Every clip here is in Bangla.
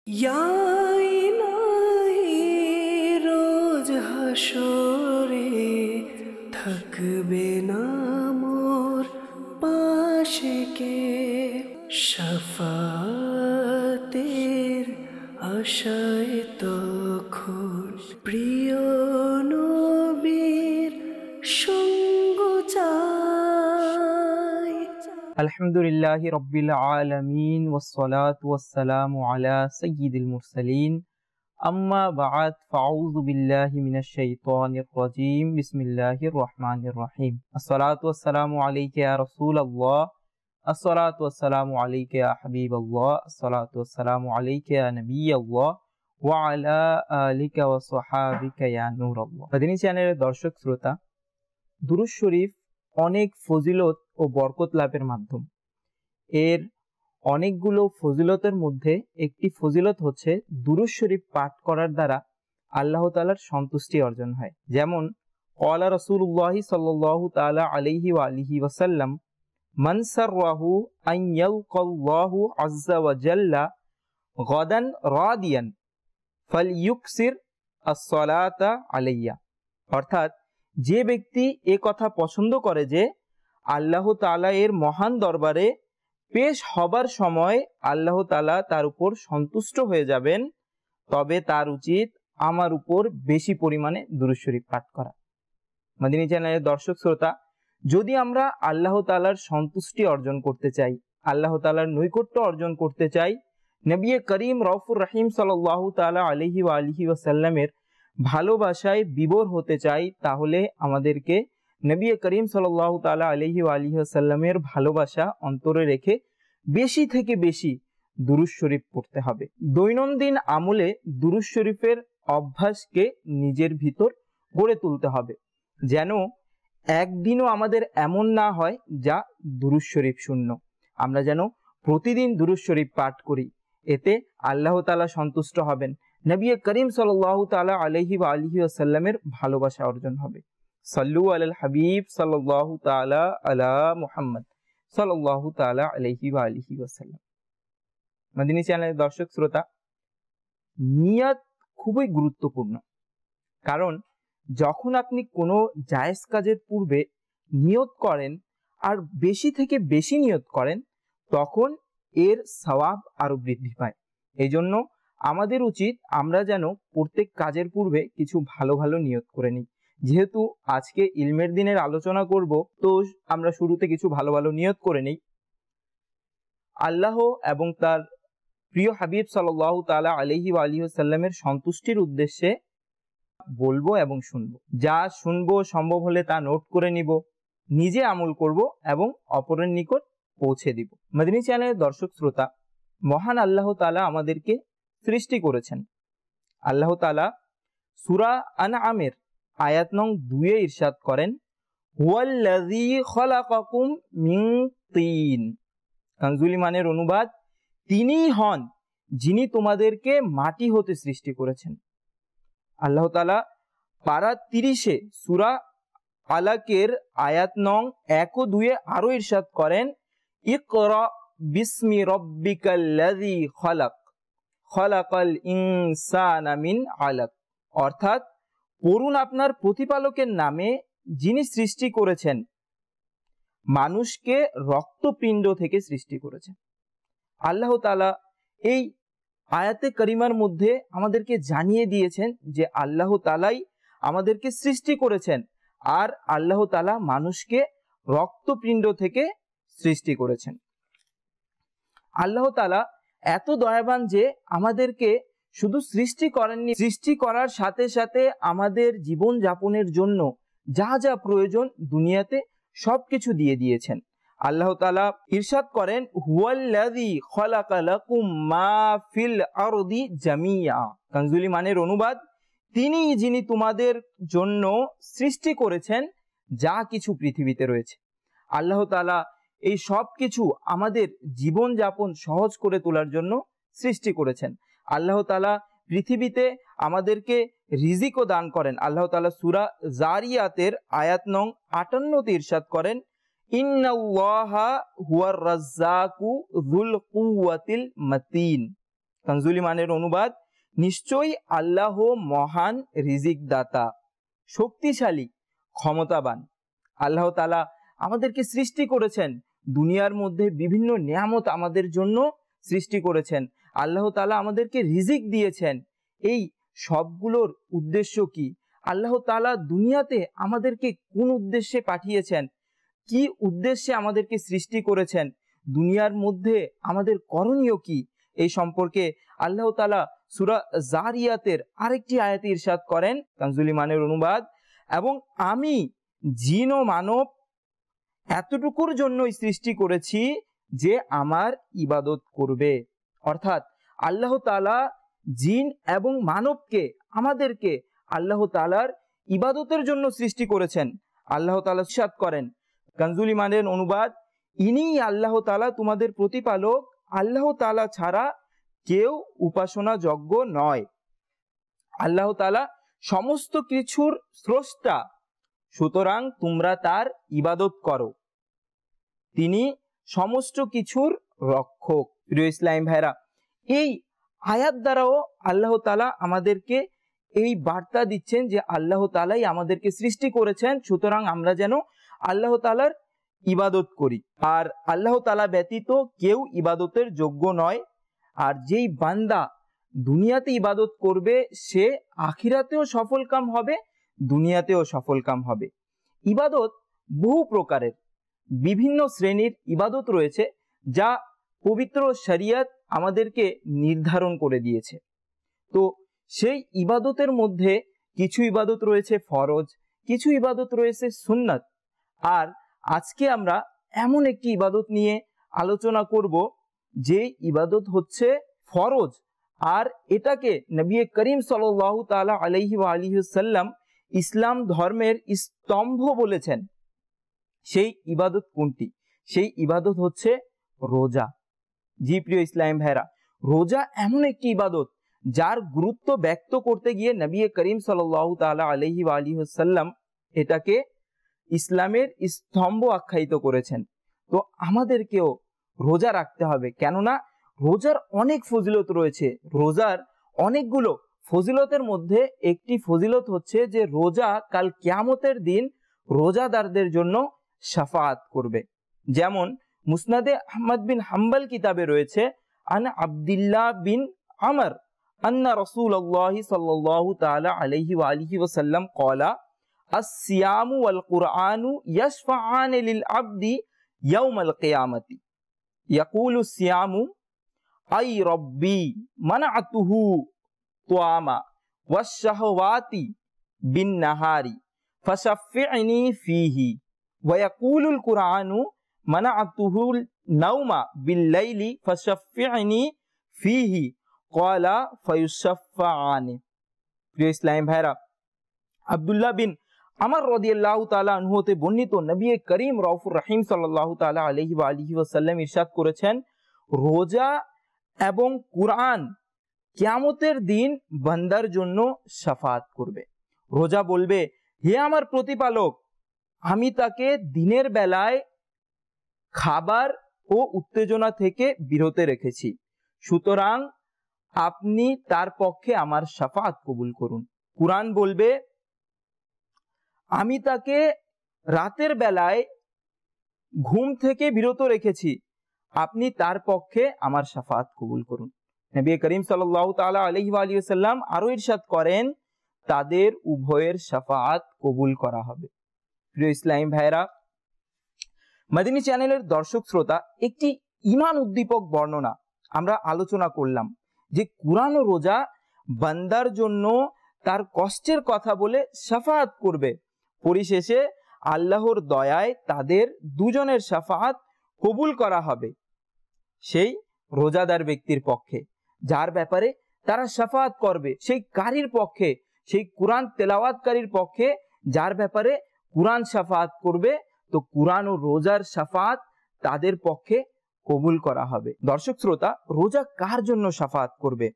ইয়া ইলাহি রোজ হাসরে থাকবে না মোর পাশে কে, শাফাতের আশায় তখন প্রিয় নবীর সঙ্গ চাই। আলহামদুলিল্লাহি রাব্বিল আলামিন ওয়াসসালাতু ওয়াসসালামু আলা সাইয়্যিদিল মুরসালিন আম্মা বা'দ ফাআউযু বিল্লাহি মিনাশ শাইতানির রাজীম বিসমিল্লাহির রহমানির রহিম। আসসালাতু ওয়াসসালামু আলাইকা ইয়া রাসূলুল্লাহ, আসসালাতু ওয়াসসালামু আলাইকা ইয়া হাবিবাল্লাহ, আসসালাতু ওয়াসসালামু আলাইকা ইয়া নবিয়াল্লাহ ওয়া আলা আলিকা ওয়া সাহাবিকা ইয়া নূরাল্লাহ। মাদানী চ্যানেলের দর্শক শ্রোতা, দুরূদ শরীফ অনেক ফজিলত ও বরকত লাভের মাধ্যম। এর অনেকগুলো ফজিলতের মধ্যে একটি ফজিলত হচ্ছে দুরূদ শরীফ পাঠ করার দ্বারা আল্লাহ তাআলার সন্তুষ্টি অর্জন হয়। যেমন ক্বালা রাসূলুল্লাহ সাল্লাল্লাহু তাআলা আলাইহি ওয়া আলিহি ওয়াসাল্লাম, মান সাররাহু আন ইয়ালকাল্লাহু আযজা ওয়া জাল্লা গাদান রাদিয়ান ফালইউকসির আস-সালাতা আলাইয়া। অর্থাৎ যে ব্যক্তি এ কথা পছন্দ করে যে আল্লাহ তাআলা এর মহান দরবারে পেশ হবার সময় আল্লাহ তাআলা তার উপর সন্তুষ্ট হয়ে যাবেন, তবে তার উচিত আমার উপর বেশি পরিমাণে দুরূদ শরীফ পাঠ করা। মাদানী চ্যানেলের দর্শক শ্রোতা, যদি আমরা আল্লাহ তাআলার সন্তুষ্টি অর্জন করতে চাই, আল্লাহ তাআলার নৈকট্য অর্জন করতে চাই, নবী করিম রউফুর রহিম সাল্লাল্লাহু তাআলা আলাইহি ওয়া আলিহি ওয়াসাল্লামের ভালোবাসায় বিভোর হতে চাই, তাহলে আমাদেরকে নবী করিম সাল্লাল্লাহু তাআলা আলাইহি ওয়া আলিহি ওয়াসাল্লামের ভালোবাসা অন্তরে রেখে বেশি থেকে বেশি দুরূদ শরীফ পড়তে হবে। দৈনন্দিন আমলে দুরূদ শরীফের অভ্যাসকে নিজের ভিতর গড়ে তুলতে হবে, যেন একদিনও আমাদের এমন না হয় যা দুরূদ শরীফ শূন্য। আমরা যেন প্রতিদিন দুরূদ শরীফ পাঠ করি, এতে আল্লাহ তাআলা সন্তুষ্ট হবেন, নবী করিম সাল্লাল্লাহু তাআলা আলাইহি ওয়া আলিহি ওয়াসাল্লামের ভালোবাসা অর্জন হবে। সাল্লু আলাল হাবিব সাল্লাল্লাহু তাআলা আলা মুহাম্মদ সাল্লাল্লাহু তাআলা আলাইহি ওয়া আলিহি ওয়াসাল্লাম। মাদানী চ্যানেলের দর্শক শ্রোতা, নিয়ত খুবই গুরুত্বপূর্ণ। কারণ যখন আপনি কোনো জায়েজ কাজের পূর্বে নিয়ত করেন আর বেশি থেকে বেশি নিয়ত করেন, তখন এর সওয়াব আরো বৃদ্ধি পায়। এই জন্য আমাদের উচিত আমরা যেন প্রত্যেক কাজের পূর্বে কিছু ভালো ভালো নিয়ত করে নিই। যেহেতু আজকে ইলমের দিনের আলোচনা করব, তো আমরা শুরুতে কিছু ভালো ভালো নিয়ত করে নিই। আল্লাহ এবং তার প্রিয় হাবিব সাল্লাল্লাহু তাআলা আলাইহি ওয়া আলিহি ওয়াসাল্লামের সন্তুষ্টির উদ্দেশ্যে বলবো এবং শুনবো। যা শুনবো সম্ভব হলে তা নোট করে নিব, নিজে আমল করব এবং অপরের নিকট পৌঁছে দিব। মাদানী চ্যানেলের দর্শক শ্রোতা, মহান আল্লাহ তাআলা আমাদেরকে সৃষ্টি করেছেন। আল্লাহ তাআলা সূরা আনআমের আয়াত নং 2 এ ইরশাদ করেন, হুয়াল্লাযী খালাকাকুম মিন তিন। কানজুল ঈমানের অনুবাদ, তিনিই হন যিনি তোমাদেরকে মাটি হতে সৃষ্টি করেছেন। আল্লাহ তাআলা পারা 30 এ সূরা আলাকের আয়াত নং 1 ও 2 এ আরো ইরশাদ করেন, ইকরা বিসমি রাব্বিকাল্লাযী খালাক খালাকাল ইনসানা মিন আলাক। অর্থাৎ পড়ুন আপনার প্রতিপালকের নামে, যিনি সৃষ্টি করেছেন মানুষকে রক্তপিণ্ড থেকে সৃষ্টি করেছেন। আল্লাহ তাআলা এই আয়াতে কারিমার মধ্যে আমাদেরকে জানিয়ে দিয়েছেন যে আল্লাহ তাআলাই আমাদেরকে সৃষ্টি করেছেন, আর আল্লাহ তাআলা মানুষকে রক্তপিণ্ড থেকে সৃষ্টি করেছেন। আল্লাহ তাআলা এত দয়াবান যে আমাদেরকে শুধু সৃষ্টি করেননি, সৃষ্টি করার সাথে সাথে আমাদের জীবন যাপনের জন্য যা যা প্রয়োজন দুনিয়াতে সবকিছু দিয়ে দিয়েছেন। আল্লাহ তাআলা ইরশাদ করেন, হুয়াল্লাযী খালাকা লাকুম মা ফিল আরদি জামিয়া। কানজুল ঈমানের অনুবাদ, তিনি যিনি তোমাদের জন্য সৃষ্টি করেছেন যা কিছু পৃথিবীতে রয়েছে। আল্লাহ তাআলা এই সব কিছু আমাদের জীবন যাপন সহজ করে তোলার জন্য সৃষ্টি করেছেন। আল্লাহ তাআলা পৃথিবীতে আমাদেরকে রিজিকও দান করেন। আল্লাহ তাআলা সূরা জারিয়াতের আয়াত নং 58 তে ইরশাদ করেন, ইন্নাল্লাহা হুয়ার রাজ্জাকু যুল কুওয়াতিল মাতিন। কানজুল ইমানের অনুবাদ, নিশ্চয়ই আল্লাহ মহান রিজিক দাতা, শক্তিশালী, ক্ষমতাবান। আল্লাহ তাআলা আমাদেরকে সৃষ্টি করেছেন, দুনিয়ার মধ্যে বিভিন্ন নিয়ামত আমাদের জন্য সৃষ্টি করেছেন। আল্লাহ তাআলা আমাদেরকে রিজিক দিয়েছেন। এই সবগুলোর উদ্দেশ্য কি? আল্লাহ তাআলা দুনিয়াতে আমাদেরকে কোন উদ্দেশ্যে পাঠিয়েছেন, কি উদ্দেশ্যে আমাদেরকে সৃষ্টি করেছেন, দুনিয়ার মধ্যে আমাদের করণীয় কি, এই সম্পর্কে আল্লাহ তাআলা সূরা জারিয়াতের আরেকটি আয়াতে ইরশাদ করেন, কানজুল ইমানের অনুবাদ, এবং আমি জিন ও মানব এতটুকুর জন্যই সৃষ্টি করেছি যে আমার ইবাদত করবে। অর্থাৎ আল্লাহ তাআলা জিন এবং মানবকে, আমাদেরকে আল্লাহ তাআলার ইবাদতের জন্য সৃষ্টি করেছেন। আল্লাহ তাআলা ইরশাদ করেন, কানজুল ইমানের অনুবাদ, ইনি আল্লাহ তাআলা তোমাদের প্রতিপালক, আল্লাহ তাআলা ছাড়া কেউ উপাসনা যোগ্য নয়। আল্লাহ তাআলা সমস্ত কিছুর স্রষ্টা, সুতরাং তোমরা তার ইবাদত করো, তিনি সমস্ত কিছুর রক্ষক। প্রিয় ইসলাম ভাইরা, এই আয়াত দ্বারাও আল্লাহ তাআলা আমাদেরকে এই বার্তা দিচ্ছেন যে আল্লাহ তাআলাই আমাদেরকে সৃষ্টি করেছেন, সুতরাং আমরা যেন আল্লাহ তাআলার ইবাদত করি। আর আল্লাহ তাআলা ব্যতীত কেউ ইবাদতের যোগ্য নয়। আর যেই বান্দা দুনিয়াতে ইবাদত করবে সে আখিরাতেও সফলকাম হবে, দুনিয়াতেও সফলকাম হবে। ইবাদত বহু প্রকারের, বিভিন্ন শ্রেণীর ইবাদত রয়েছে যা পবিত্র শরিয়ত আমাদেরকে নির্ধারণ করে দিয়েছে। তো সেই ইবাদতের মধ্যে কিছু ইবাদত রয়েছে ফরজ, কিছু ইবাদত রয়েছে সুন্নাত। আর আজকে আমরা এমন একটি ইবাদত নিয়ে আলোচনা করব যে ইবাদত হচ্ছে ফরজ, আর এটাকে নবী করিম সাল্লাল্লাহু তাআলা আলাইহি ওয়া আলিহি ওয়াসাল্লাম ইসলাম ধর্মের স্তম্ভ বলেছেন। সেই ইবাদত কোনটি? সেই ইবাদত হচ্ছে রোজা। জি প্রিয় ইসলাম ভাইরা, রোজা এমন একটি ইবাদত যার গুরুত্ব ব্যক্ত করতে গিয়ে নবী করিম সাল্লাল্লাহু তাআলা আলাইহি ওয়া আলিহি ওয়াসাল্লাম এটাকে ইসলামের স্তম্ভ আখ্যায়িত করেছেন। তো আমাদেরকেও রোজা রাখতে হবে, কেননা রোজার অনেক ফজিলত রয়েছে। রোজার অনেকগুলো ফজিলতের মধ্যে একটি ফজিলত হচ্ছে যে রোজা কাল কিয়ামতের দিন রোজাদারদের জন্য শাফাআত করবে। যেমন মুসনাদে আহমদ বিন হাম্বল কিতাবে রয়েছে, আন আব্দুল্লাহ বিন আমর আন্না রাসূলুল্লাহ সাল্লাল্লাহু তাআলা আলাইহি ওয়া আলিহি ওয়াসাল্লাম ক্বালা আস-সিয়ামু ওয়াল কুরআনু ইয়াশফাআনি লিল আবদি ইয়াউমাল কিয়ামাতি ইয়াকুলু সিয়ামু আই রব্বি মানাতুহু তুআমা ওয়াশ শাহওয়াতি বিন নাহারি ফাশাফি'নি ফিহি ওয়া ইয়াকুলুল কুরআনু মানাতুহু নাওমা বিল লাইলি ফাশাফি'নি ফিহি ক্বালা ফায়ুশাফাআনি। প্রিয় ইসলাম ভাইরা, আব্দুল্লাহ বিন আমর রাদিয়াল্লাহু তাআলা আনহু হতে বর্ণিত, নবী করিম রাউফুর রহিম সাল্লাল্লাহু তাআলা আলাইহি ওয়া আলিহি ওয়াসাল্লাম ইরশাদ করেছেন, রোজা এবং কুরআন কিয়ামতের দিন বান্দার জন্য শাফাআত করবে। রোজা বলবে, হে আমার প্রতিপালক, আমি তাকে দিনের বেলায় খাবার ও উত্তেজনা থেকে বিরত রেখেছি, সুতরাং আপনি তার পক্ষে আমার শাফাআত কবুল করুন। কুরআন বলবে, আমি তাকে রাতের বেলায় ঘুম থেকে বিরত রেখেছি, আপনি তার পক্ষে আমার শাফাআত কবুল করুন। নবী করিম সাল্লাল্লাহু তাআলা আলাইহি ওয়া আলিহি ওয়াসাল্লাম আরো ইরশাদ করেন, তাদের উভয়ের শাফাআত কবুল করা হবে। প্রিয় ইসলাম ভাইরা, মদিনী চ্যানেলের দর্শক শ্রোতা, একটি ঈমান উদ্দীপক বর্ণনা আমরা আলোচনা করলাম যে কুরআন ও রোজা বান্দার জন্য তার কষ্টের কথা বলে শাফাআত করবে। পরিশেষে আল্লাহর দয়ায় তাদের দুজনের শাফাআত কবুল করা হবে সেই রোজাদার ব্যক্তির পক্ষে, যার ব্যাপারে তারা শাফাআত করবে, সেই কারীর পক্ষে, সেই কুরআন তেলাওয়াতকারীর পক্ষে যার ব্যাপারে কুরআন শাফাআত করবে। তো কুরআন ও রোজার শাফাআত তাদের পক্ষে কবুল করা হবে। দর্শক শ্রোতা, রোজা কার জন্য শাফাআত করবে?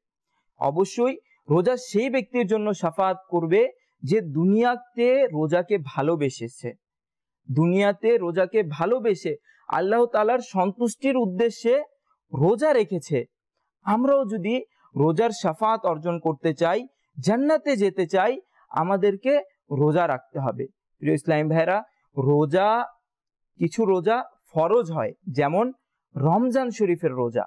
অবশ্যই রোজা সেই ব্যক্তির জন্য শাফাআত করবে যে দুনিয়াতে রোজাকে ভালোবেসেছে, দুনিয়াতে রোজাকে ভালোবেসে আল্লাহ তাআলার সন্তুষ্টির উদ্দেশ্যে রোজা রেখেছে। আমরাও যদি রোজার শাফাত অর্জন করতে চাই, জান্নাতে যেতে চাই, আমাদেরকে রোজা রাখতে হবে। প্রিয় ইসলাম ভাইরা, রোজা, কিছু রোজা ফরজ হয়, যেমন রমজান শরীফের রোজা।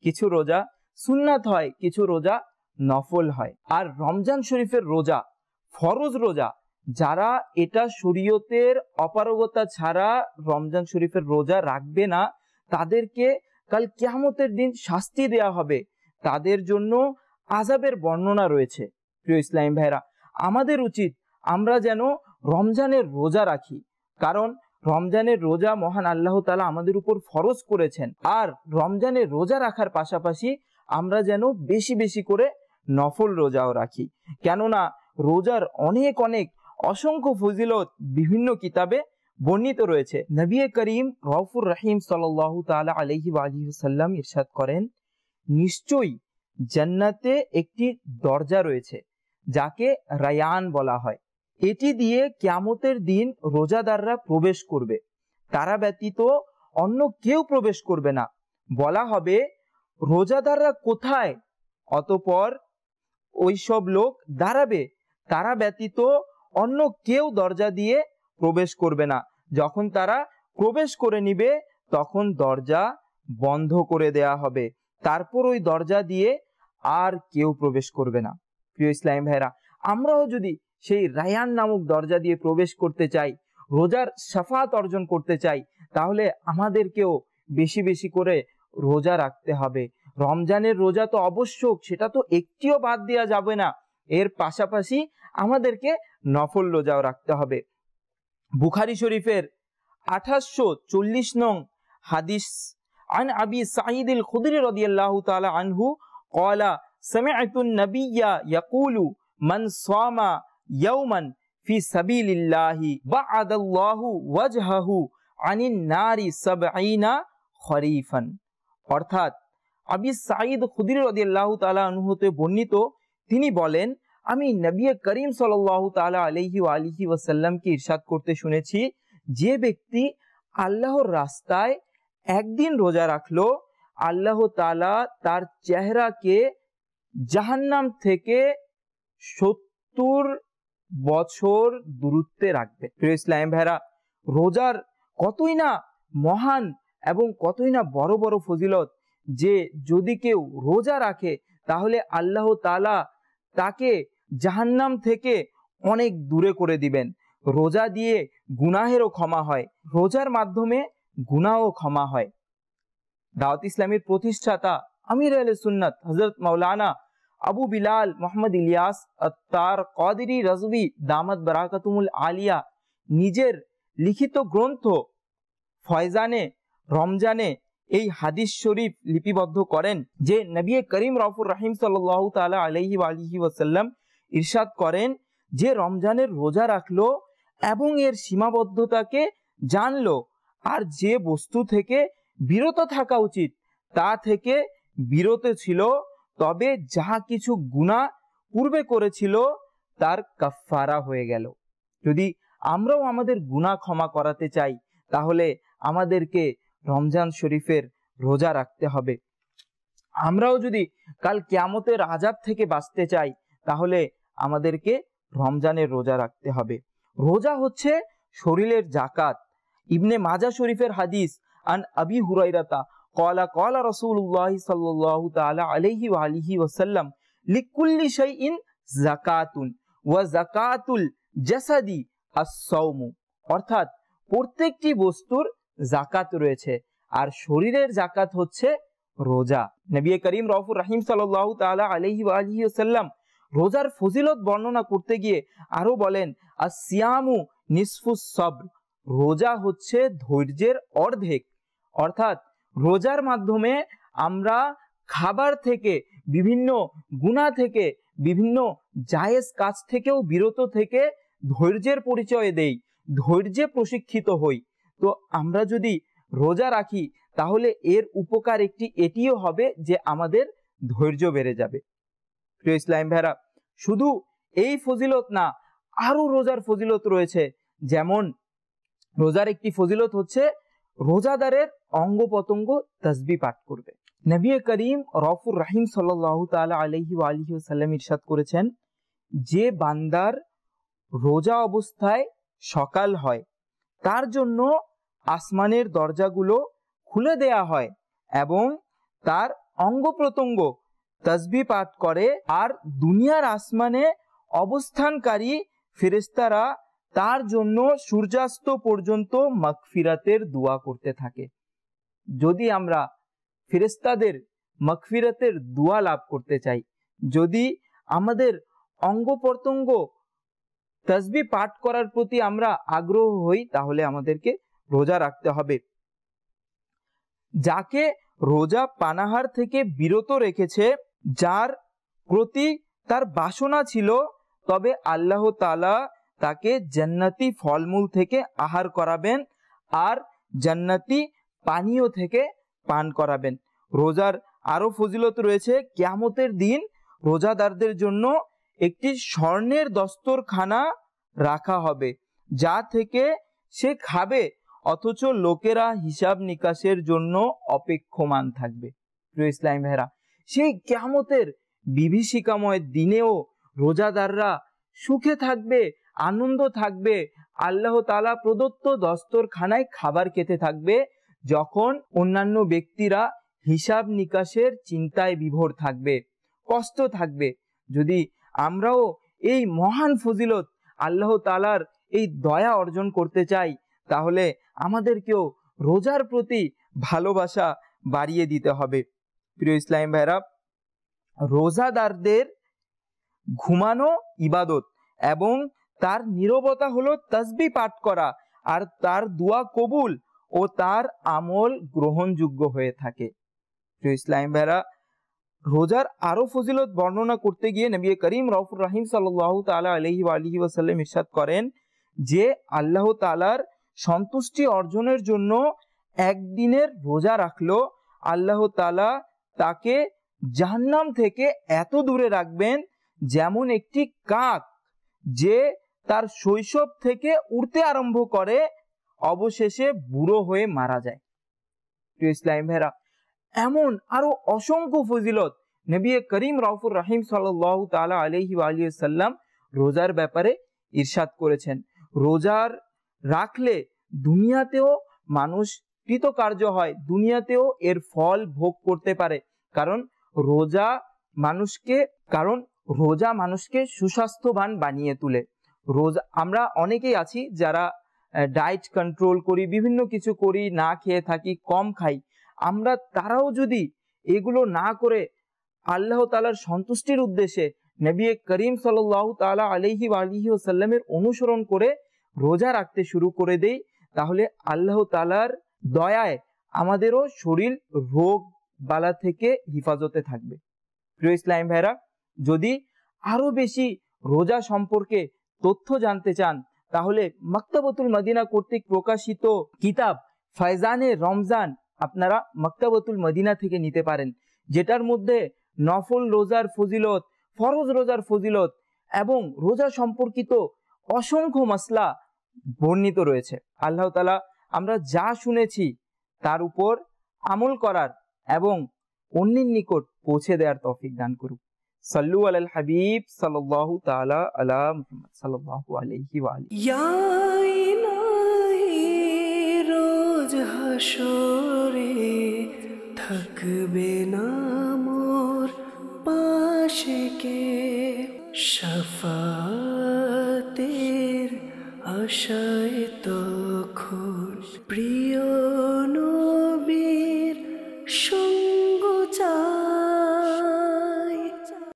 কিছু রোজা সুন্নাত হয়, কিছু রোজা নফল হয়। আর রমজান শরীফের রোজা ফরজ রোজা, যারা এটা শরীয়তের অপারগতা ছাড়া রমজান শরীফের রোজা রাখবে না, তাদেরকে কাল কিয়ামতের দিন শাস্তি দেয়া হবে, তাদের জন্য আযাবের বর্ণনা রয়েছে। প্রিয় ইসলাম ভাইরা, আমাদের উচিত আমরা যেন রমজানের রোজা রাখি, কারণ রমজানের রোজা মহান আল্লাহ তাআলা আমাদের উপর ফরজ করেছেন। আর রমজানের রোজা রাখার পাশাপাশি আমরা যেন বেশি বেশি করে নফল রোজাও রাখি, কেননা রোজার অনেক অনেক অসংখ্য ফজিলত বিভিন্ন কিতাবে বর্ণিত রয়েছে। নবী করিম রউফুর রহিম সাল্লাল্লাহু তাআলা আলাইহি ওয়া আলিহি ওয়াসাল্লাম ইরশাদ করেন, নিশ্চয়ই জান্নাতে একটি দরজা রয়েছে যাকে রায়ান বলা হয়, এটি দিয়ে কিয়ামতের দিন রোজাদাররা প্রবেশ করবে, তারা ব্যতীত অন্য কেউ প্রবেশ করবে না। বলা হবে, রোজাদাররা কোথায়? অতঃপর ওই সব লোক দাঁড়াবে, তারা ব্যতীত অন্য কেউ দরজা দিয়ে প্রবেশ করবে না। যখন তারা প্রবেশ করে নিবে, তখন দরজা বন্ধ করে দেয়া হবে, তারপর ওই দরজা দিয়ে আর কেউ প্রবেশ করবে না। প্রিয় ইসলাম ভাইরা, আমরাও যদি সেই রায়ান নামক দরজা দিয়ে প্রবেশ করতে চাই, রোজার শাফাত অর্জন করতে চাই, তাহলে আমাদেরকেও বেশি বেশি করে রোজা রাখতে হবে। রমজানের রোজা তো আবশ্যক, সেটা তো একটিও বাদ দেওয়া যাবে না। এর পাশাপাশি আমাদেরকে নফল রোজাও রাখতে হবে। বুখারী শরীফের 2840 নং হাদিস, আন আবি সাঈদ আল খুদরি রাদিয়াল্লাহু তাআলা আনহু ক্বালা সামি'তুন নাবিয়্যা ইয়াকুলু মান সামা ইয়াওমান ফি সাবিলিল্লাহি বা'আদাল্লাহু ওয়াজহাহু আনিন নারি 70 খরিফান। অর্থাৎ আবি সাঈদ খুদরি রাদিয়াল্লাহু তাআলা আনহু হতে বর্ণিত, তিনি বলেন, আমি নবী করিম সাল্লাল্লাহু তাআলা আলাইহি ওয়া আলিহি ওয়াসাল্লামকে ইরশাদ করতে শুনেছি, যে ব্যক্তি আল্লাহর রাস্তায় একদিন রোজা রাখলো, আল্লাহ তাআলা তার চেহারাকে জাহান্নাম থেকে 70 বছর দূরত্বে রাখবে। প্রিয় ইসলাম ভাইরা, রোজার কতই না মহান এবং কতই না বড় বড় ফজিলত, যে যদি কেউ রোজা রাখে তাহলে আল্লাহ তাআলা তাকে জাহান্নাম থেকে অনেক দূরে করে দিবেন। রোজা দিয়ে গুনাহেরও ক্ষমা হয়, রোজার মাধ্যমে গুনাহও ক্ষমা হয়। দাওয়াত ইসলামের প্রতিষ্ঠাতা আমির আহলে সুন্নাত হযরত মাওলানা আবু বিলাল মোহাম্মদ ইলিয়াস আত্তার কাদেরী রাজভী দামাত বারাকাতুমুল আলিয়া নিজের লিখিত গ্রন্থ ফয়জানে রমজানে এই হাদিস শরীফ লিপিবদ্ধ করেন যে নবী করিম রউফুর রহিম সাল্লাল্লাহু তাআলা আলাইহি ওয়া আলিহি ওয়াসাল্লাম ইরশাদ করেন, যে রমজানের রোজা রাখলো এবং এর সীমাবদ্ধতাকে জানলো, আর যে বস্তু থেকে বিরত থাকা উচিত তা থেকে বিরত ছিল, তবে যাহা কিছু গুনাহ পূর্বে করেছিল তার কাফফারা হয়ে গেল। যদি আমরাও আমাদের গুনাহ ক্ষমা করাতে চাই, তাহলে আমাদেরকে রমজান শরীফের রোজা রাখতে হবে। আমরাও যদি কাল কিয়ামতের আযাব থেকে বাঁচতে চাই, তাহলে আমাদেরকে রমজানের রোজা রাখতে হবে। রোজা হচ্ছে শরীরের যাকাত। ইবনে মাজাহ শরীফের হাদিস, আন আবি হুরায়রাতা ক্বালা ক্বালা রাসূলুল্লাহ সাল্লাল্লাহু তাআলা আলাইহি ওয়া আলিহি ওয়াসাল্লাম লিকুল্লি শাইইন যাকাতুন ওয়া যাকাতুল জাসাদি আস-সাওমু। অর্থাৎ প্রত্যেকটি বস্তুর যাকাত রয়েছে, আর শরীরের যাকাত হচ্ছে রোজা। নবী করিম রউফুর রহিম সাল্লাল্লাহু তাআলা আলাইহি ওয়া আলিহি ওয়াসাল্লাম রোজার ফজিলত বর্ণনা করতে গিয়ে আরো বলেন, আসিয়ামু নিসফুস সবর, রোজা হচ্ছে ধৈর্যের অর্ধেক। অর্থাৎ রোজার মাধ্যমে আমরা খাবার থেকে, বিভিন্ন গুনাহ থেকে, বিভিন্ন জায়েজ কাজ থেকেও বিরত থেকে ধৈর্যের পরিচয় দেই, ধৈর্যে প্রশিক্ষিত হই। তো আমরা যদি রোজা রাখি, তাহলে এর উপকার একটি এটিও হবে যে আমাদের ধৈর্য বেড়ে যাবে। প্রিয় ইসলাম ভাইরা, শুধু এই ফজিলত না, আরো রোজার ফজিলত রয়েছে। যেমন রোজার একটি ফজিলত হচ্ছে রোজাদারের অঙ্গ প্রত্যঙ্গ তাসবিহ পাঠ করবে। নবী করিম রফুর রহিম সাল্লাল্লাহু তাআলা আলাইহি ওয়া আলিহি ওয়াসাল্লাম ইরশাদ করেছেন, যে বান্দার রোজা অবস্থায় সকাল হয় তার জন্য আসমানের দরজাগুলো খুলে দেয়া হয় এবং তার অঙ্গ প্রত্যঙ্গ তাসবিহ পাঠ করে, আর দুনিয়ার আসমানে অবস্থানকারী ফেরেশতারা তার জন্য সূর্যাস্ত পর্যন্ত মাগফিরাতের দোয়া করতে থাকে। যদি আমরা ফেরেশতাদের মাগফিরাতের দোয়া লাভ করতে চাই, যদি আমাদের অঙ্গ প্রত্যঙ্গ তাসবিহ পাঠ করার প্রতি আমরা আগ্রহ হই, তাহলে আমাদেরকে রোজা রাখতে হবে। যাকে রোজা পানাহার থেকে বিরত রেখেছে, যার প্রতি তার বাসনা ছিল, তবে আল্লাহ তাআলা তাকে জান্নাতি ফলমূল থেকে আহার করাবেন আর জান্নাতি পানীয় থেকে পান করাবেন। রোজার আরো ফজিলত রয়েছে। কিয়ামতের দিন রোজাদারদের জন্য একটি স্বর্ণের দস্তরখানা রাখা হবে, যা থেকে সে খাবে, অথচ লোকেরা হিসাব নিকাশের জন্য অপেক্ষমান থাকবে। প্রিয় ইসলামী ভাইরা, সেই কিয়ামতের বিভীষিকাময় দিনেও রোজাদাররা সুখে থাকবে, আনন্দ থাকবে, আল্লাহ তাআলা প্রদত্ত দস্তরখানায় খাবার খেতে থাকবে, যখন অন্যান্য ব্যক্তিরা হিসাব নিকাশের চিন্তায় বিভোর থাকবে, কষ্ট থাকবে। যদি আমরাও এই মহান ফজিলত আল্লাহ তাআলার এই দয়া অর্জন করতে চাই, তাহলে আমাদেরকেও রোজার প্রতি ভালোবাসা বাড়িয়ে দিতে হবে। প্রিয় ইসলামী ভাইরা, রোজাদারদের ঘুমানো ইবাদত এবং তার নীরবতা হলো তাসবিহ পাঠ করা, আর তার দোয়া কবুল ও তার আমল গ্রহণযোগ্য হয়ে থাকে। প্রিয় ইসলামী ভাইরা, রোজার আরো ফজিলত বর্ণনা করতে গিয়ে নবী করিম রউফুর রহিম সাল্লাল্লাহু তাআলা আলাইহি ওয়া আলিহি ওয়াসাল্লাম ইরশাদ করেন যে আল্লাহ তাআলার সন্তুষ্টি অর্জনের জন্য একদিনের রোজা রাখলো, আল্লাহ তাআলা তাকে জাহান্নাম থেকে এত দূরে রাখবেন যেমন একটি কাক যে তার শৈশব থেকে উড়তে আরম্ভ করে অবশেষে বুড়ো হয়ে মারা যায়। প্রিয় ইসলামী ভাইরা, এমন আরো অসংখ্য ফজিলত নবী করিম রউফুর রহিম সাল্লাল্লাহু তাআলা আলাইহি ওয়া আলিহি ওয়াসাল্লাম রোজার ব্যাপারে ইরশাদ করেছেন। রোজার রাখলে দুনিয়াতেও মানুষ কৃতকার্য হয়, দুনিয়াতেও এর ফল ভোগ করতে পারে, কারণ রোজা মানুষকে সুস্বাস্থ্যবান বানিয়ে তোলে। রোজা আমরা অনেকেই আছি যারা ডায়েট কন্ট্রোল করি, বিভিন্ন কিছু করি, না খেয়ে থাকি, কম খাই। আমরা তারাও যদি এগুলো না করে আল্লাহ তাআলার সন্তুষ্টির উদ্দেশ্যে নবী করিম সাল্লাল্লাহু তাআলা আলাইহি ওয়া আলিহি ওয়াসাল্লামের অনুসরণ করে রোজা রাখতে শুরু করে দেই, তাহলে আল্লাহ তাআলার দয়ায় আমাদেরও শরীর রোগ বালা থেকে হিফাজতে থাকবে। প্রিয় ইসলামী ভাইরা, যদি আরো বেশি রোজা সম্পর্কে তথ্য জানতে চান, তাহলে মাকতাবাতুল মদিনা কর্তৃক প্রকাশিত কিতাব ফয়জানে রমজান আপনারা মাকতাবাতুল মদিনা থেকে নিতে পারেন, যেটার মধ্যে নফল রোজার ফজিলত, ফরজ রোজার ফজিলত এবং রোজা সম্পর্কিত অসংখ্য মাসলা বর্ণিত রয়েছে। আল্লাহ তাআলা আমরা যা শুনেছি তার উপর আমল করার এবং অন্যের নিকট পৌঁছে দেওয়ার তৌফিক দান করুক। সাল্লু আলাল হাবিব সাল্লাল্লাহু তাআলা আলা মুহাম্মদ সাল্লাল্লাহু আলাইহি ওয়া আলিহি। ইয়া ইলাহি, রোজ হাসরে থাকবে না মোর পাশে কে, শাফাতের আশায় তখন প্রিয় নবীর সঙ্গে